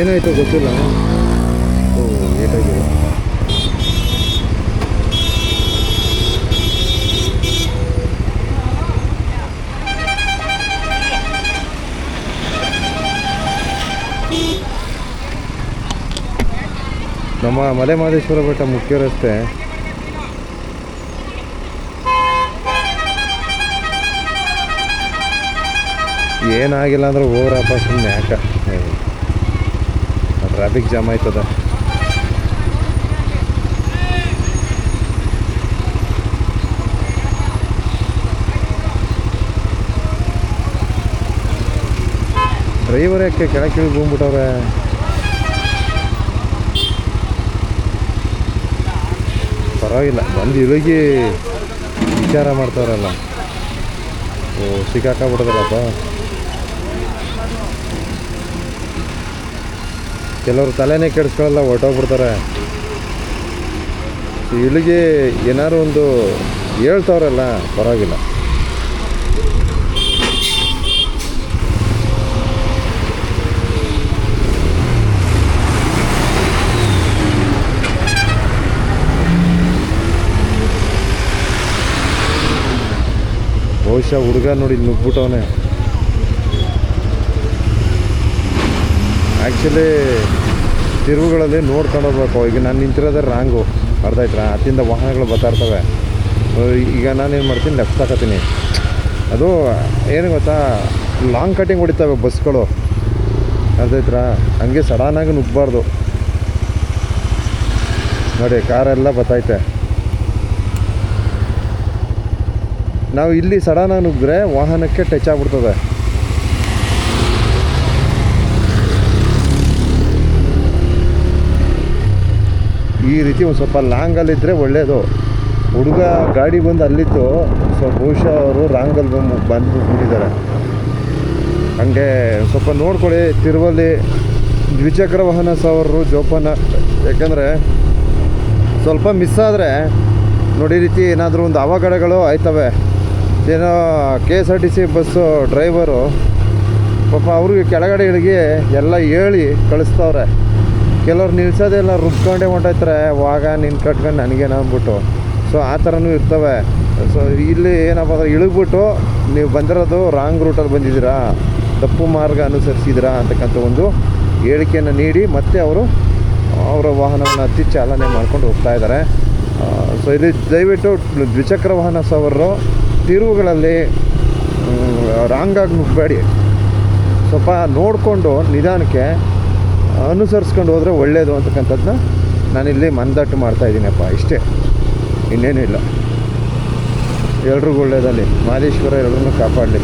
ಏನಾಯಿತು ಗೊತ್ತಿಲ್ಲ. ಏಟಾಗಿದೆ. ನಮ್ಮ ಮಲೆ ಮಹದೇಶ್ವರ ಬೆಟ್ಟ ಮುಖ್ಯ ರಸ್ತೆ ಏನಾಗಿಲ್ಲ ಅಂದ್ರೆ ಹೋಗ್ರಪ್ಪ ಸುಮ್ಮನೆ ಯಾಕೆ ಟ್ರಾಫಿಕ್ ಜಾಮ್ ಆಯ್ತದ. ಡ್ರೈವರ್ ಯಾಕೆ ಕೆಳಗೆ ಕೆಳಗೆ ಬಂದ್ಬಿಟ್ಟವ್ರೆ. ಪರವಾಗಿಲ್ಲ ಬಂದು ಇಳಿಗೆ ವಿಚಾರ ಮಾಡ್ತಾರಲ್ಲ. ಸಿಕ್ಕಾಕೊಂಡ್ಬಿಡೋದಲ್ಲಪ್ಪ. ಕೆಲವರು ತಲೆನೇ ಕೆಡಿಸ್ಕೊಳ್ಳಲ್ಲ, ಹೊರಟೋಗ್ಬಿಡ್ತಾರೆ. ಇಳಿಗೆ ಏನಾದ್ರು ಒಂದು ಹೇಳ್ತವ್ರಲ್ಲ, ಪರವಾಗಿಲ್ಲ. ಬಹುಶಃ ಹುಡುಗ ನೋಡಿ ನುಗ್ಬಿಟ್ಟವನೆ. ಆ್ಯಕ್ಚುಲಿ ತಿರುವುಗಳಲ್ಲಿ ನೋಡ್ಕೊಂಡು ಹೋಗ್ಬೇಕು. ಈಗ ನಾನು ನಿಂತಿರೋದೇ ರಾಂಗು, ಅರ್ಥ ಆಯ್ತಾ? ಹತ್ತಿಂದ ವಾಹನಗಳು ಬರ್ತಾ ಇರ್ತವೆ. ಈಗ ನಾನೇನು ಮಾಡ್ತೀನಿ, ಲೆಫ್ಟ್ ತಗೋತೀನಿ. ಅದು ಏನು ಗೊತ್ತಾ, ಲಾಂಗ್ ಕಟಿಂಗ್ ಹೊಡಿತವೆ ಬಸ್ಗಳು, ಅರ್ಥ ಆಯ್ತಾ? ಹಂಗೆ ಸಡನ್ನಾಗಿ ನುಗ್ಗಬಾರ್ದು. ನೋಡಿ ಕಾರೆಲ್ಲ ಬತ್ತೈತೆ. ನಾವು ಇಲ್ಲಿ ಸಡನ್ನಾಗಿ ನುಗ್ಗಿದ್ರೆ ವಾಹನಕ್ಕೆ ಟಚ್ ಆಗ್ಬಿಡ್ತದೆ. ಈ ರೀತಿ ಒಂದು ಸ್ವಲ್ಪ ಲಾಂಗಲ್ಲಿದ್ದರೆ ಒಳ್ಳೆಯದು. ಹುಡುಗ ಗಾಡಿ ಬಂದು ಅಲ್ಲಿತ್ತು, ಸೊ ಬಹುಶಃ ಅವರು ರಾಂಗಲ್ಲಿ ಬಂದು ಬಿಟ್ಟಿದ್ದಾರೆ. ಹಂಗೆ ಸ್ವಲ್ಪ ನೋಡ್ಕೊಳ್ಳಿ. ತಿರುವಲ್ಲಿ ದ್ವಿಚಕ್ರ ವಾಹನ ಸವಾರರು ಜೋಪಾನ. ಯಾಕಂದರೆ ಸ್ವಲ್ಪ ಮಿಸ್ ಆದರೆ ನೋಡಿ ರೀತಿ ಏನಾದರೂ ಒಂದು ಅವಘಡಗಳು ಆಯ್ತವೆ. ಏನೋ KSRTC ಬಸ್ಸು ಡ್ರೈವರು ಪಾಪ ಅವ್ರಿಗೆ ಕೆಳಗಡೆ ಇಳಿಗೆ ಎಲ್ಲ ಹೇಳಿ ಕಳಿಸ್ತವ್ರೆ. ಕೆಲವ್ರು ನಿಲ್ಸೋದೆಲ್ಲ ರುಬ್ಕೊಂಡೇ ಹೊಂಟೋಯ್ತಾರೆ, ವಾಗ ನಿನ್ನ ಕಟ್ಕೊಂಡು ನನಗೇನು ಅಂದ್ಬಿಟ್ಟು. ಸೊ ಆ ಥರನೂ ಇರ್ತವೆ. ಸೊ ಇಲ್ಲಿ ಏನಪ್ಪ ಅಂದರೆ ಇಳಿದ್ಬಿಟ್ಟು ನೀವು ಬಂದಿರೋದು ರಾಂಗ್ ರೂಟಲ್ಲಿ ಬಂದಿದ್ದೀರಾ, ತಪ್ಪು ಮಾರ್ಗ ಅನುಸರಿಸಿದ್ದೀರಾ ಅಂತಕ್ಕಂಥ ಒಂದು ಹೇಳಿಕೆಯನ್ನು ನೀಡಿ ಮತ್ತೆ ಅವರು ಅವರ ವಾಹನವನ್ನು ಹತ್ತಿ ಚಾಲನೆ ಮಾಡ್ಕೊಂಡು ಹೋಗ್ತಾ ಇದ್ದಾರೆ. ಸೊ ಇಲ್ಲಿ ದಯವಿಟ್ಟು ದ್ವಿಚಕ್ರ ವಾಹನ ಸವಾರರು ತಿರುವುಗಳಲ್ಲಿ ರಾಂಗಾಗಿ ನುಗ್ಗಬೇಡಿ. ಸ್ವಲ್ಪ ನೋಡಿಕೊಂಡು ನಿಧಾನಕ್ಕೆ ಅನುಸರಿಸ್ಕೊಂಡು ಹೋದರೆ ಒಳ್ಳೆಯದು ಅಂತಕ್ಕಂಥದ್ದನ್ನ ನಾನಿಲ್ಲಿ ಮನದಟ್ಟು ಮಾಡ್ತಾಯಿದ್ದೀನಪ್ಪ. ಇಷ್ಟೇ, ಇನ್ನೇನೂ ಇಲ್ಲ. ಎಲ್ರಿಗೂ ಒಳ್ಳೆಯದಲ್ಲಿ. ಮಹದೇಶ್ವರ ಎಲ್ಲರನ್ನೂ ಕಾಪಾಡಲಿ.